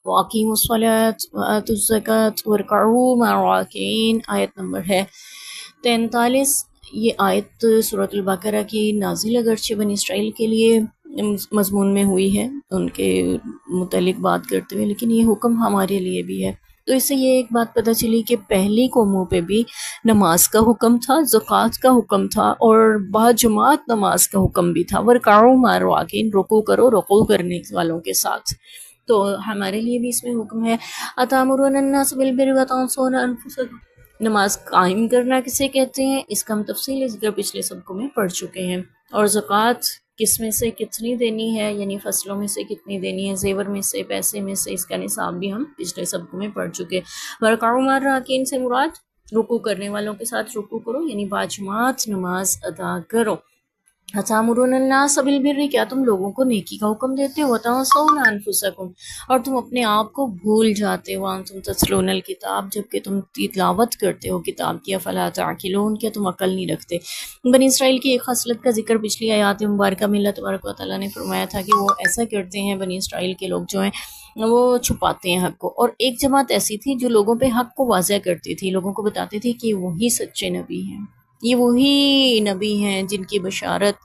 وَأَقِيمُوا الصَّلَاةَ وَآتُوا الزَّكَاةَ وَارْكَعُوا مَعَ الرَّاكِعِينَ، آیت نمبر ہے 43۔ یہ آیت سورۃ البقرہ کی نازل اگرچہ بنی اسرائیل کے لیے مضمون میں ہوئی ہے، ان کے متعلق بات کرتے ہوئے، لیکن یہ حکم ہمارے لیے بھی ہے۔ تو اس سے یہ ایک بات پتہ چلی کہ پہلی قوموں پہ بھی نماز کا حکم تھا، زکوٰۃ کا حکم تھا، اور باجماعت نماز کا حکم بھی تھا۔ وَارْكَعُوا مَعَ الرَّاكِعِينَ، رکوع کرو رکوع کرنے والوں کے ساتھ۔ تو ہمارے لیے بھی اس میں حکم ہے۔ أَتَأْمُرُونَ النَّاسَ بِالْبِرِّ وَتَنْسَوْنَ أَنفُسَكُمْ، نماز قائم کرنا کسے کہتے ہیں، اس کا ہم تفصیلی ذکر پچھلے سبقوں میں پڑھ چکے ہیں۔ اور زکوٰۃ کس میں سے کتنی دینی ہے، یعنی فصلوں میں سے کتنی دینی ہے، زیور میں سے، پیسے میں سے، اس کا نصاب بھی ہم پچھلے سبقوں میں پڑھ چکے۔ وَارْكَعُوا مَعَ الرَّاكِعِينَ سے مراد رکوع کرنے والوں کے ساتھ رکوع کرو، یعنی باجماعت نماز ادا کرو۔ أَتَأْمُرُونَ النَّاسَ بِالْبِرِّ، کیا تم لوگوں کو نیکی کا حکم دیتے ہو، وَتَنْسَوْنَ أَنفُسَكُمْ، اور تم اپنے آپ کو بھول جاتے ہو، وَأَنْتُمْ تَتْلُونَ الْكِتَابَ، جبکہ تم تلاوت کرتے ہو کتاب کی، أَفَلَا تَعْقِلُونَ، کیا تم عقل نہیں رکھتے۔ بنی اسرائیل کی ایک خصلت کا ذکر پچھلی آیات مبارکہ میں اللہ تبارک و تعالیٰ نے فرمایا تھا کہ وہ ایسا کرتے ہیں، بنی اسرائیل کے لوگ جو ہیں وہ چھپاتے ہیں حق کو، اور ایک جماعت ایسی تھی جو لوگوں پہ حق کو واضح کرتی تھی، لوگوں کو بتاتی تھی کہ وہی سچے نبی ہیں، یہ وہی نبی ہیں جن کی بشارت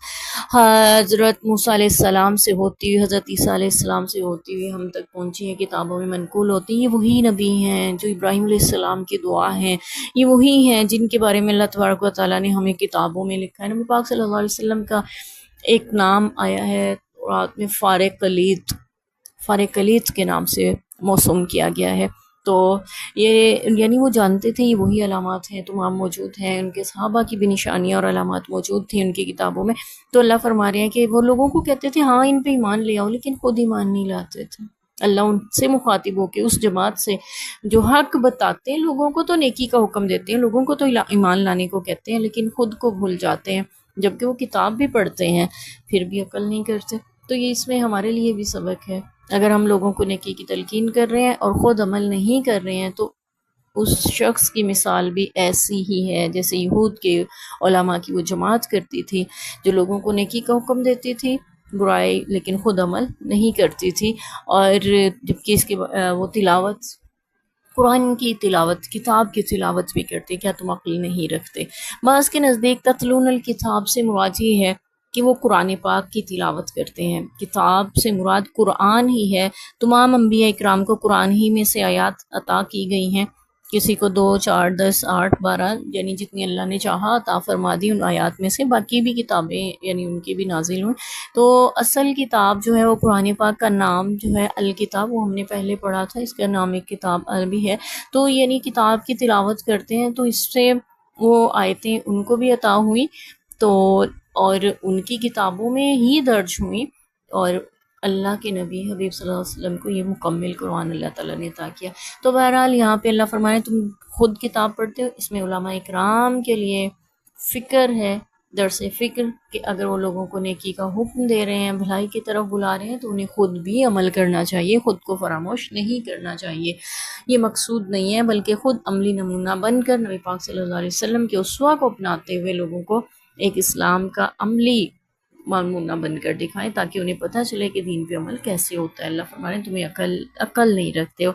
حضرت موسیٰ علیہ السلام سے ہوتی ہوئی، حضرت عیسیٰ علیہ السلام سے ہوتی ہوئی ہم تک پہنچی ہے، کتابوں میں منقول ہوتی ہیں۔ یہ وہی نبی ہیں جو ابراہیم علیہ السلام کی دعا ہیں، یہ وہی ہیں جن کے بارے میں اللہ تبارک و تعالیٰ نے ہمیں کتابوں میں لکھا ہے۔ نبی پاک صلی اللہ علیہ وسلم کا ایک نام آیا ہے رات میں، فارق کلیت کے نام سے موسوم کیا گیا ہے۔ تو یہ یعنی وہ جانتے تھے یہ وہی علامات ہیں، تمام موجود ہیں، ان کے صحابہ کی بھی نشانیاں اور علامات موجود تھیں ان کی کتابوں میں۔ تو اللہ فرما رہے ہیں کہ وہ لوگوں کو کہتے تھے ہاں ان پہ ایمان لے آؤ، لیکن خود ایمان نہیں لاتے تھے۔ اللہ ان سے مخاطب ہو کے اس جماعت سے جو حق بتاتے ہیں، لوگوں کو تو نیکی کا حکم دیتے ہیں، لوگوں کو تو ایمان لانے کو کہتے ہیں، لیکن خود کو بھول جاتے ہیں، جبکہ وہ کتاب بھی پڑھتے ہیں پھر بھی عقل نہیں کرتے۔ تو یہ اس میں ہمارے لیے بھی سبق ہے، اگر ہم لوگوں کو نیکی کی تلقین کر رہے ہیں اور خود عمل نہیں کر رہے ہیں تو اس شخص کی مثال بھی ایسی ہی ہے جیسے یہود کے علماء کی وہ جماعت کرتی تھی جو لوگوں کو نیکی کا حکم دیتی تھی، برائی لیکن خود عمل نہیں کرتی تھی، اور جبکہ اس کے وہ تلاوت، قرآن کی تلاوت، کتاب کی تلاوت بھی کرتے، کیا تم عقل نہیں رکھتے۔ بعض کے نزدیک تتلون الکتاب سے مراد یہ ہے کہ وہ قرآن پاک کی تلاوت کرتے ہیں، کتاب سے مراد قرآن ہی ہے۔ تمام انبیاء اکرام کو قرآن ہی میں سے آیات عطا کی گئی ہیں، کسی کو 2، 4، 10، 8، 12، یعنی جتنی اللہ نے چاہا عطا فرما دی ان آیات میں سے، باقی بھی کتابیں یعنی ان کی بھی نازل ہوئیں۔ تو اصل کتاب جو ہے وہ قرآن پاک کا نام جو ہے الکتاب، وہ ہم نے پہلے پڑھا تھا، اس کا نام ایک کتاب عربی ہے۔ تو یعنی کتاب کی تلاوت کرتے ہیں تو اس سے وہ آیتیں ان کو بھی عطا ہوئیں، تو اور ان کی کتابوں میں ہی درج ہوئیں، اور اللہ کے نبی حبیب صلی اللہ علیہ وسلم کو یہ مکمل قرآن اللہ تعالیٰ نے عطا کیا۔ تو بہرحال یہاں پہ اللہ فرمائے تم خود کتاب پڑھتے ہو، اس میں علماء اکرام کے لیے فکر ہے، درس فکر، کہ اگر وہ لوگوں کو نیکی کا حکم دے رہے ہیں، بھلائی کی طرف بلا رہے ہیں، تو انہیں خود بھی عمل کرنا چاہیے، خود کو فراموش نہیں کرنا چاہیے۔ یہ مقصود نہیں ہے، بلکہ خود عملی نمونہ بن کر نبی پاک صلی اللہ علیہ وسلم کے اسوہ کو اپناتے ہوئے لوگوں کو ایک اسلام کا عملی نمونہ بن کر دکھائیں، تاکہ انہیں پتہ چلے کہ دین پہ عمل کیسے ہوتا ہے۔ اللہ فرمانے تمہیں عقل نہیں رکھتے ہو۔